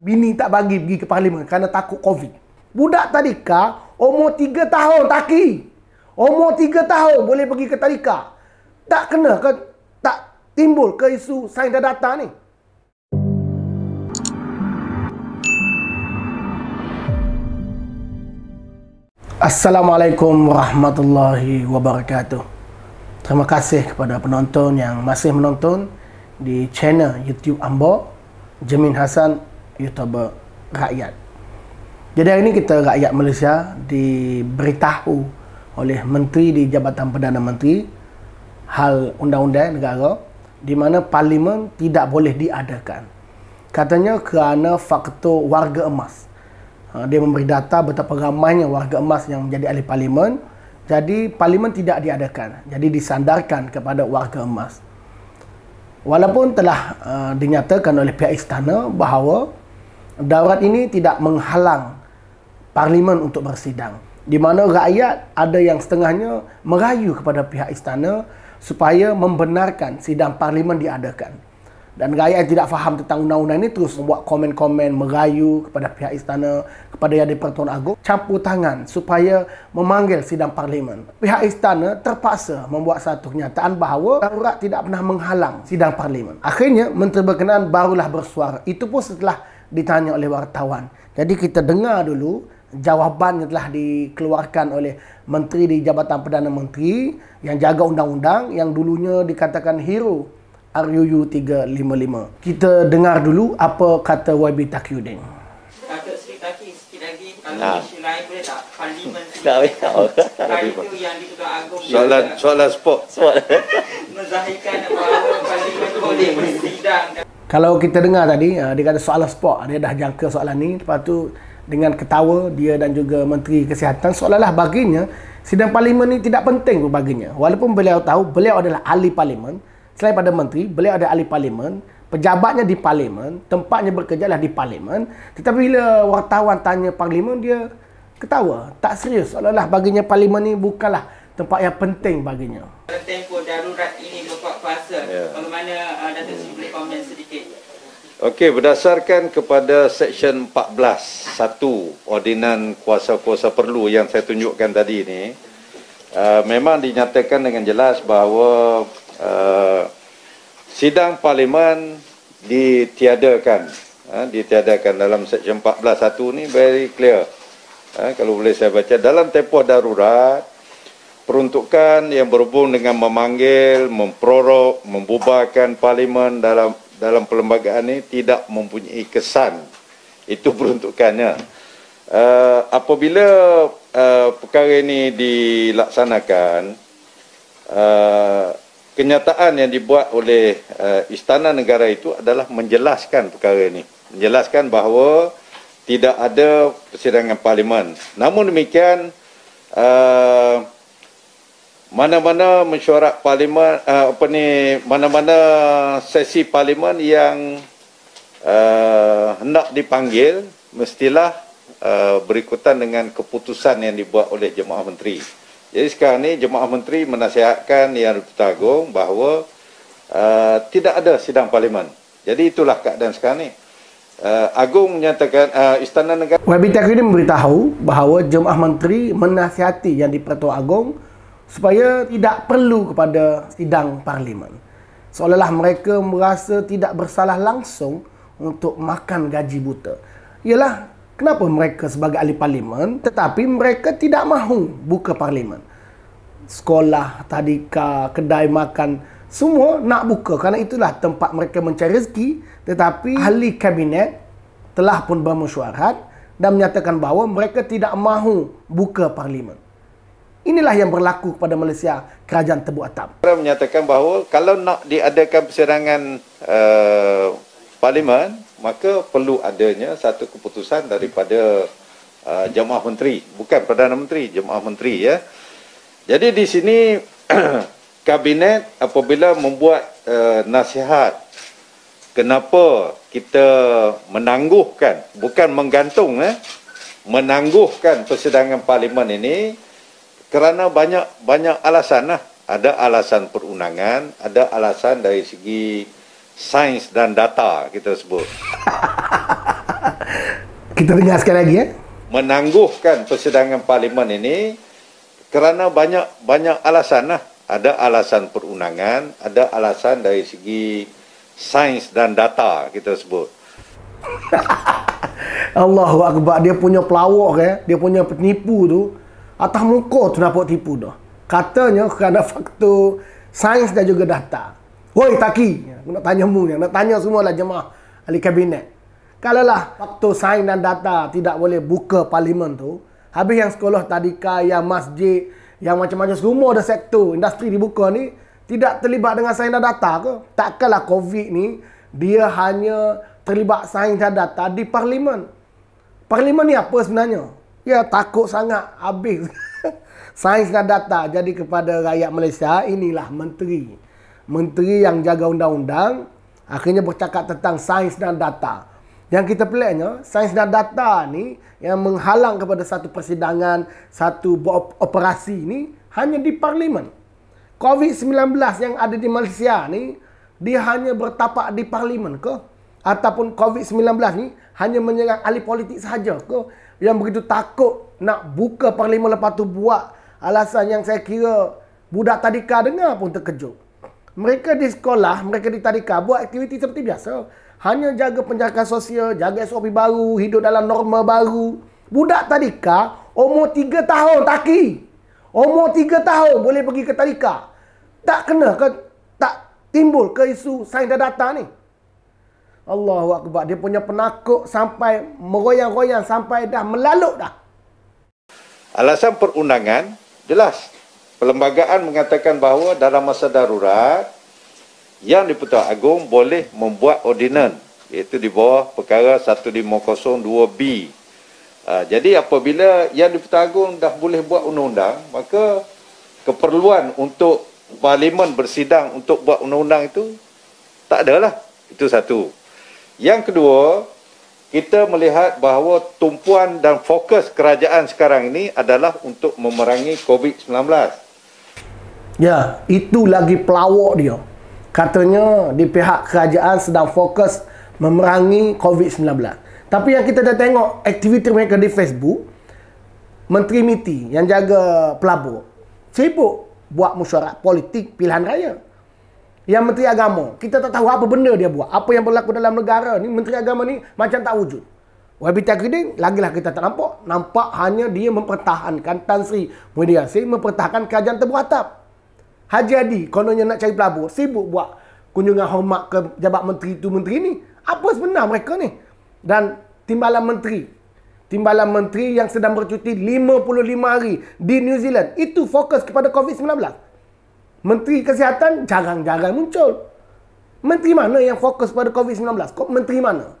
Bini tak bagi pergi ke parlimen kerana takut COVID. Budak tadika umur 3 tahun taki. Umur 3 tahun boleh pergi ke tadika. Tak kena ke tak timbul ke isu sains dan data ni? Assalamualaikum warahmatullahi wabarakatuh. Terima kasih kepada penonton yang masih menonton di channel YouTube Ambo, Jamin Hassan, YouTuber rakyat. Jadi hari ini kita rakyat Malaysia diberitahu oleh Menteri di Jabatan Perdana Menteri hal undang-undang negara di mana parlimen tidak boleh diadakan. Katanya kerana faktor warga emas. Dia memberi data betapa ramainya warga emas yang menjadi ahli parlimen. Jadi parlimen tidak diadakan. Jadi disandarkan kepada warga emas. Walaupun telah dinyatakan oleh pihak istana bahawa daurat ini tidak menghalang parlimen untuk bersidang. Di mana rakyat ada yang setengahnya merayu kepada pihak istana supaya membenarkan sidang parlimen diadakan. Dan rakyat yang tidak faham tentang undang-undang ini terus membuat komen-komen merayu kepada pihak istana, kepada Yang di-Pertuan Agong, campur tangan supaya memanggil sidang parlimen. Pihak istana terpaksa membuat satu kenyataan bahawa daurat tidak pernah menghalang sidang parlimen. Akhirnya Menteri berkenaan barulah bersuara. Itu pun setelah ditanya oleh wartawan. Jadi kita dengar dulu jawapan yang telah dikeluarkan oleh Menteri di Jabatan Perdana Menteri yang jaga undang-undang, yang dulunya dikatakan hero RUU 355. Kita dengar dulu apa kata YB Taqiyuddin. Datuk Seri Taki, sikit lagi kalau isu lain boleh tak? Parlimen sendiri. Itu yang di-Pertuan Agong. Soalan sport. Menzahirkan bahawa parlimen boleh bersidang. Kalau kita dengar tadi, dia kata soalan sport. Dia dah jangka soalan ni. Lepas tu dengan ketawa dia dan juga Menteri Kesihatan, seolah-olah baginya sidang parlimen ni tidak penting baginya. Walaupun beliau tahu beliau adalah ahli parlimen. Selain pada menteri, beliau ada ahli parlimen, pejabatnya di parlimen, tempatnya bekerja lah di parlimen. Tetapi bila wartawan tanya parlimen, dia ketawa, tak serius. Seolah-olah baginya parlimen ni bukanlah tempat yang penting baginya. Dalam tempoh darurat ini berbuat kuasa, bagaimana Datuk Seri boleh komen sedikit? Okey, berdasarkan kepada Seksyen 14(1) Ordinan Kuasa-Kuasa Perlu yang saya tunjukkan tadi ni, memang dinyatakan dengan jelas bahawa sidang parlimen ditiadakan. Ditiadakan dalam Seksyen 14(1) ni very clear. Kalau boleh saya baca, dalam tempoh darurat, peruntukan yang berhubung dengan memanggil, memprorok, membubarkan parlimen dalam perlembagaan ini tidak mempunyai kesan. Itu peruntukannya. Apabila perkara ini dilaksanakan, kenyataan yang dibuat oleh Istana Negara itu adalah menjelaskan perkara ini. Menjelaskan bahawa tidak ada persidangan parlimen. Namun demikian, mana-mana mesyuarat parlimen, mana-mana sesi parlimen yang hendak dipanggil, mestilah berikutan dengan keputusan yang dibuat oleh Jemaah Menteri. Jadi sekarang ni Jemaah Menteri menasihatkan Yang di-Pertuan Agong bahawa tidak ada sidang parlimen. Jadi itulah keadaan sekarang ni. Agong menyatakan, Istana Negara, YB Taqiyuddin memberitahu bahawa Jemaah Menteri menasihati Yang di-Pertuan Agong supaya tidak perlu kepada sidang parlimen. Seolah-olah mereka merasa tidak bersalah langsung untuk makan gaji buta. Ialah kenapa mereka sebagai ahli parlimen tetapi mereka tidak mahu buka parlimen. Sekolah, tadika, kedai makan, semua nak buka kerana itulah tempat mereka mencari rezeki. Tetapi ahli kabinet telah pun bermesyuarat dan menyatakan bahawa mereka tidak mahu buka parlimen. Inilah yang berlaku kepada Malaysia, kerajaan Tebu Atap. Menyatakan bahawa kalau nak diadakan persidangan parlimen, maka perlu adanya satu keputusan daripada Jemaah Menteri, bukan Perdana Menteri, Jemaah Menteri, ya. Jadi di sini kabinet apabila membuat nasihat kenapa kita menangguhkan, bukan menggantung, menangguhkan persidangan parlimen ini, kerana banyak alasan lah. Ada alasan perundangan, ada alasan dari segi sains dan data kita sebut. Kita dengar sekali lagi ya. Menangguhkan persidangan parlimen ini kerana banyak alasan lah. Ada alasan perundangan, ada alasan dari segi sains dan data kita sebut. Allahu Akbar, dia punya pelawak dia punya penipu tu atas muka tu nampak tipu dah. Katanya kerana faktor sains dan juga data. Woi Taki, aku nak tanya mu ni, nak tanya semualah jemaah ahli kabinet. Kalaulah faktor sains dan data tidak boleh buka parlimen tu, habis yang sekolah tadika, yang masjid, yang macam-macam semua ada sektor industri dibuka ni tidak terlibat dengan sains dan data ke? Takkanlah COVID ni dia hanya terlibat sains dan data di parlimen. Parlimen ni apa sebenarnya? Ya takut sangat habis sains dan data. Jadi kepada rakyat Malaysia, inilah menteri. Menteri yang jaga undang-undang akhirnya bercakap tentang sains dan data. Yang kita peliknya, sains dan data ni yang menghalang kepada satu persidangan, satu operasi ni hanya di parlimen. COVID-19 yang ada di Malaysia ni, dia hanya bertapak di parlimen ke? Ataupun COVID-19 ni hanya menyerang ahli politik sahaja ke? Yang begitu takut nak buka parlimen lepas tu buat alasan yang saya kira budak tadika dengar pun terkejut. Mereka di sekolah, mereka di tadika buat aktiviti seperti biasa. Hanya jaga penjagaan sosial, jaga SOP baru, hidup dalam norma baru. Budak tadika umur 3 tahun Taki. Umur 3 tahun boleh pergi ke tadika. Tak kena ke, tak timbul ke isu sains dan data ni. Allahu Akbar, dia punya penakut sampai meroyang-royang sampai dah melalut dah. Alasan perundangan jelas. Perlembagaan mengatakan bahawa dalam masa darurat yang di-Pertuan Agong boleh membuat ordinan, iaitu di bawah perkara 1502B. Jadi apabila yang di-Pertuan Agong dah boleh buat undang-undang, maka keperluan untuk parlimen bersidang untuk buat undang-undang itu tak adalah. Itu satu. Yang kedua, kita melihat bahawa tumpuan dan fokus kerajaan sekarang ini adalah untuk memerangi COVID-19. Ya, itu lagi pelawak dia. Katanya di pihak kerajaan sedang fokus memerangi COVID-19. Tapi yang kita dah tengok aktiviti mereka di Facebook, Menteri MITI yang jaga pelabur sibuk buat mesyuarat politik pilihan raya. Yang Menteri Agama, kita tak tahu apa benda dia buat. Apa yang berlaku dalam negara ni, Menteri Agama ni macam tak wujud. YB Takridin, lagilah kita tak nampak. Nampak hanya dia mempertahankan Tan Sri Muhyiddin Yassin, mempertahankan kerajaan terberatab. Haji Hadi, kononnya nak cari pelabur, sibuk buat kunjungan hormat ke jabat menteri tu menteri ni. Apa sebenar mereka ni? Dan timbalan menteri yang sedang bercuti 55 hari di New Zealand, itu fokus kepada COVID-19. Menteri Kesihatan jarang-jarang muncul. Menteri mana yang fokus pada COVID-19? Menteri mana?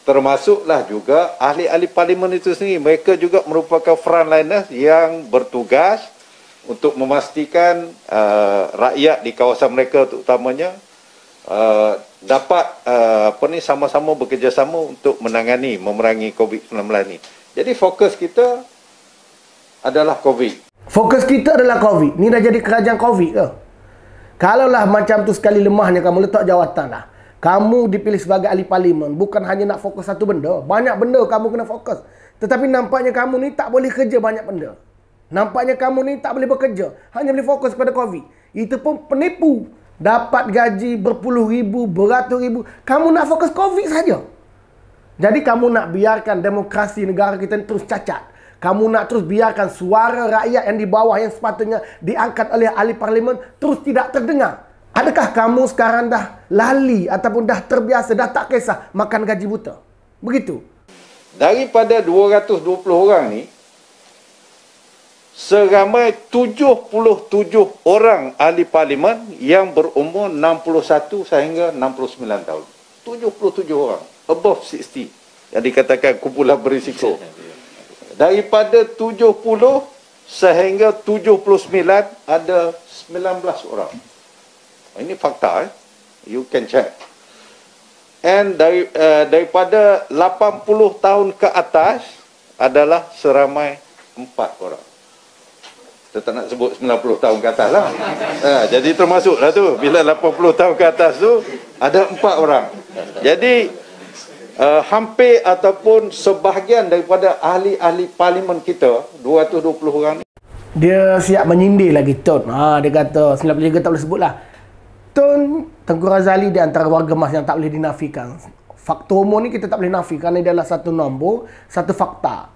Termasuklah juga ahli-ahli parlimen itu sendiri. Mereka juga merupakan frontliners yang bertugas untuk memastikan rakyat di kawasan mereka terutamanya dapat sama-sama bekerjasama untuk memerangi COVID-19 ni. Jadi fokus kita adalah COVID. Fokus kita adalah COVID. Ni dah jadi kerajaan COVID ke? Kalaulah macam tu sekali lemahnya kamu letak jawatan lah. Kamu dipilih sebagai ahli parlimen bukan hanya nak fokus satu benda. Banyak benda kamu kena fokus. Tetapi nampaknya kamu ni tak boleh kerja banyak benda. Nampaknya kamu ni tak boleh bekerja. Hanya boleh fokus pada COVID. Itu pun penipu. Dapat gaji berpuluh ribu, beratus ribu. Kamu nak fokus COVID saja. Jadi kamu nak biarkan demokrasi negara kita terus cacat. Kamu nak terus biarkan suara rakyat yang di bawah yang sepatutnya diangkat oleh ahli parlimen terus tidak terdengar. Adakah kamu sekarang dah lali ataupun dah terbiasa, dah tak kisah makan gaji buta? Begitu. Daripada 220 orang ni, seramai 77 orang ahli parlimen yang berumur 61 sehingga 69 tahun. 77 orang. Above 60. Yang dikatakan kumpulan berisiko. Daripada 70 sehingga 79 ada 19 orang. Ini fakta. You can check. And daripada 80 tahun ke atas adalah seramai 4 orang. Kita tak nak sebut 90 tahun ke atas lah. Jadi termasuklah tu. Bila 80 tahun ke atas tu ada 4 orang. Jadi hampir ataupun sebahagian daripada ahli-ahli parlimen kita 220 orang ni, dia siap menyindir lagi Tun. Dia kata 93 tak boleh sebut lah. Tun Tengku Razali di antara warga emas yang tak boleh dinafikan. Faktor umur ni kita tak boleh nafi kerana dia adalah satu nombor, satu fakta.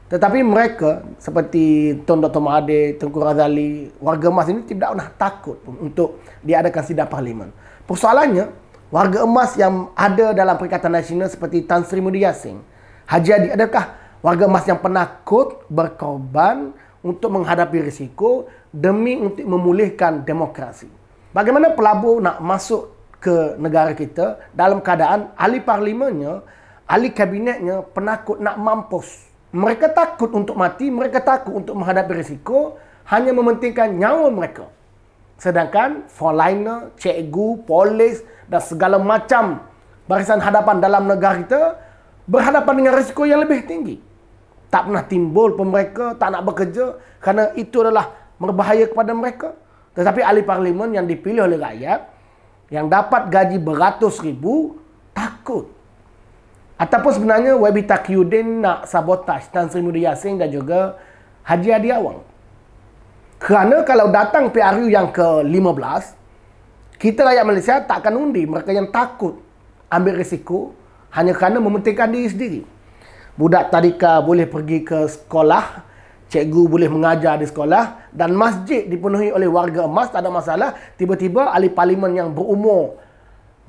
Tetapi mereka seperti Tun Dr. Mahathir, Tengku Razali, warga emas ini tidak pernah takut pun untuk diadakan sidang parlimen. Persoalannya, warga emas yang ada dalam Perikatan Nasional seperti Tan Sri Muhyiddin Yassin, Haji Adi, adakah warga emas yang penakut berkorban untuk menghadapi risiko demi untuk memulihkan demokrasi? Bagaimana pelabur nak masuk ke negara kita dalam keadaan ahli parlimennya, ahli kabinetnya penakut nak mampus? Mereka takut untuk mati, mereka takut untuk menghadapi risiko, hanya mementingkan nyawa mereka. Sedangkan frontliner, cikgu, polis dan segala macam barisan hadapan dalam negara kita berhadapan dengan risiko yang lebih tinggi. Tak pernah timbul pun mereka tak nak bekerja kerana itu adalah berbahaya kepada mereka. Tetapi ahli parlimen yang dipilih oleh rakyat, yang dapat gaji beratus ribu, takut. Ataupun sebenarnya YB Taqiyuddin nak sabotaj Tan Sri Muhyiddin Yassin dan juga Haji Adi Awang. Kerana kalau datang PRU yang ke-15, kita rakyat Malaysia tak akan undi mereka yang takut ambil risiko hanya kerana mementingkan diri sendiri. Budak tadika boleh pergi ke sekolah, cikgu boleh mengajar di sekolah dan masjid dipenuhi oleh warga emas, tak ada masalah. Tiba-tiba ahli parlimen yang berumur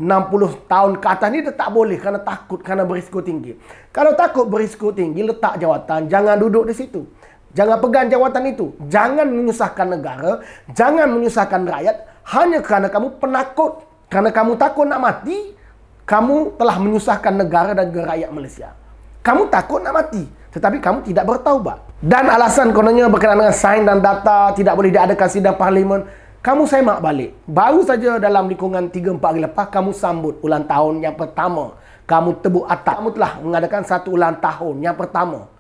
60 tahun ke atas ni dia tak boleh kerana takut, kerana berisiko tinggi. Kalau takut berisiko tinggi, letak jawatan, jangan duduk di situ. Jangan pegang jawatan itu. Jangan menyusahkan negara, jangan menyusahkan rakyat hanya kerana kamu penakut. Kerana kamu takut nak mati, kamu telah menyusahkan negara dan rakyat Malaysia. Kamu takut nak mati, tetapi kamu tidak bertaubat. Dan alasan kononnya berkenaan dengan sains dan data tidak boleh diadakan sidang parlimen. Kamu semak balik. Baru saja dalam lingkungan 3-4 hari lepas, kamu sambut ulang tahun yang pertama. Kamu tebuk atap. Kamu telah mengadakan satu ulang tahun yang pertama.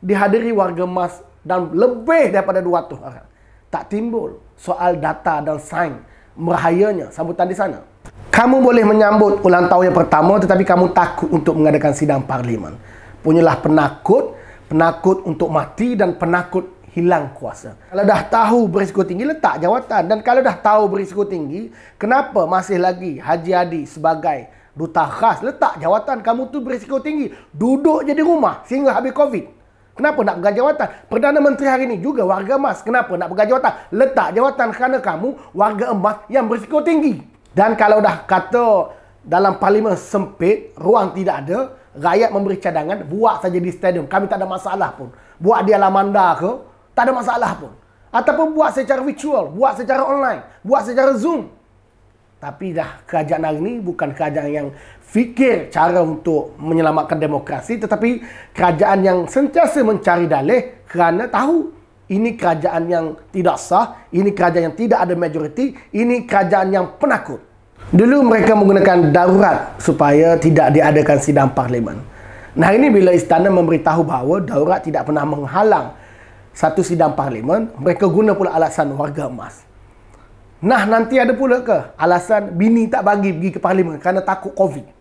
Dihadiri warga emas dan lebih daripada 200 orang. Tak timbul soal data dan sains. Merahayanya sambutan di sana. Kamu boleh menyambut ulang tahun yang pertama, tetapi kamu takut untuk mengadakan sidang parlimen. Punyalah penakut. Penakut untuk mati dan penakut hilang kuasa. Kalau dah tahu berisiko tinggi, letak jawatan. Dan kalau dah tahu berisiko tinggi, kenapa masih lagi Haji Adi sebagai duta khas? Letak jawatan, kamu tu berisiko tinggi. Duduk je di rumah sehingga habis COVID. Kenapa nak pegang jawatan? Perdana Menteri hari ini juga warga emas. Kenapa nak pegang jawatan? Letak jawatan kerana kamu warga emas yang berisiko tinggi. Dan kalau dah kata dalam parlimen sempit, ruang tidak ada, rakyat memberi cadangan, buat saja di stadium. Kami tak ada masalah pun. Buat di Alamanda ke, tak ada masalah pun. Ataupun buat secara virtual, buat secara online, buat secara Zoom. Tapi dah kerajaan hari ini bukan kerajaan yang fikir cara untuk menyelamatkan demokrasi, tetapi kerajaan yang sentiasa mencari dalih kerana tahu ini kerajaan yang tidak sah, ini kerajaan yang tidak ada majoriti, ini kerajaan yang penakut. Dulu mereka menggunakan darurat supaya tidak diadakan sidang parlimen. Nah, ini bila istana memberitahu bahawa darurat tidak pernah menghalang satu sidang parlimen, mereka guna pula alasan warga emas. Nah, nanti ada pula ke alasan bini tak bagi pergi ke parlimen kerana takut COVID.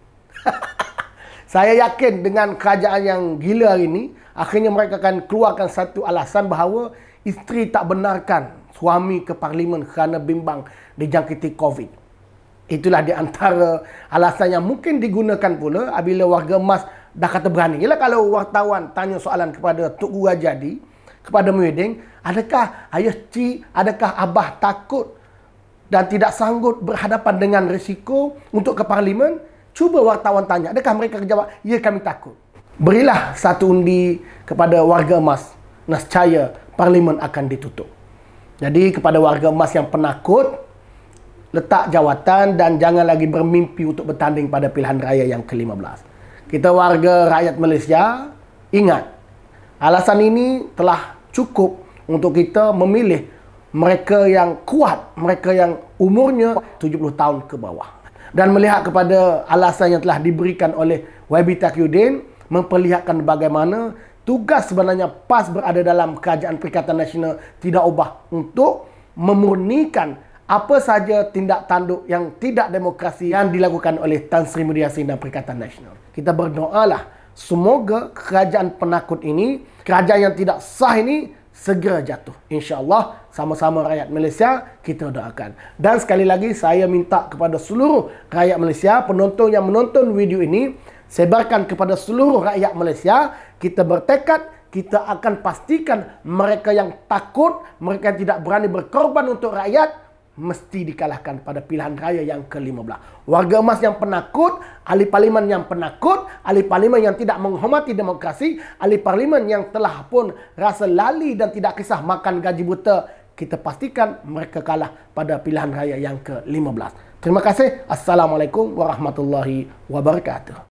Saya yakin dengan kerajaan yang gila hari ini, akhirnya mereka akan keluarkan satu alasan bahawa isteri tak benarkan suami ke parlimen kerana bimbang dijangkiti COVID. Itulah di antara alasan yang mungkin digunakan pula apabila warga emas dah kata berani. Ialah kalau wartawan tanya soalan kepada Tok Guru Haji Adi, kepada Muhyiddin, adakah ayah cik, adakah abah takut dan tidak sanggup berhadapan dengan risiko untuk ke parlimen? Cuba wartawan tanya, adakah mereka jawab, ya kami takut. Berilah satu undi kepada warga emas, nescaya parlimen akan ditutup. Jadi kepada warga emas yang penakut, letak jawatan dan jangan lagi bermimpi untuk bertanding pada pilihan raya yang ke-15. Kita warga rakyat Malaysia, ingat, alasan ini telah cukup untuk kita memilih mereka yang kuat, mereka yang umurnya 70 tahun ke bawah. Dan melihat kepada alasan yang telah diberikan oleh YB Taqiyuddin, memperlihatkan bagaimana tugas sebenarnya PAS berada dalam Kerajaan Perikatan Nasional tidak ubah untuk memurnikan apa saja tindak tanduk yang tidak demokrasi yang dilakukan oleh Tan Sri Muda Yassin dan Perikatan Nasional. Kita berdoalah semoga kerajaan penakut ini, kerajaan yang tidak sah ini segera jatuh. InsyaAllah sama-sama rakyat Malaysia kita doakan. Dan sekali lagi saya minta kepada seluruh rakyat Malaysia, penonton yang menonton video ini, sebarkan kepada seluruh rakyat Malaysia. Kita bertekad, kita akan pastikan mereka yang takut, mereka yang tidak berani berkorban untuk rakyat, mesti dikalahkan pada pilihan raya yang ke-15. Warga emas yang penakut, ahli parlimen yang penakut, ahli parlimen yang tidak menghormati demokrasi, ahli parlimen yang telah pun rasa lali dan tidak kisah makan gaji buta, kita pastikan mereka kalah pada pilihan raya yang ke-15. Terima kasih. Assalamualaikum warahmatullahi wabarakatuh.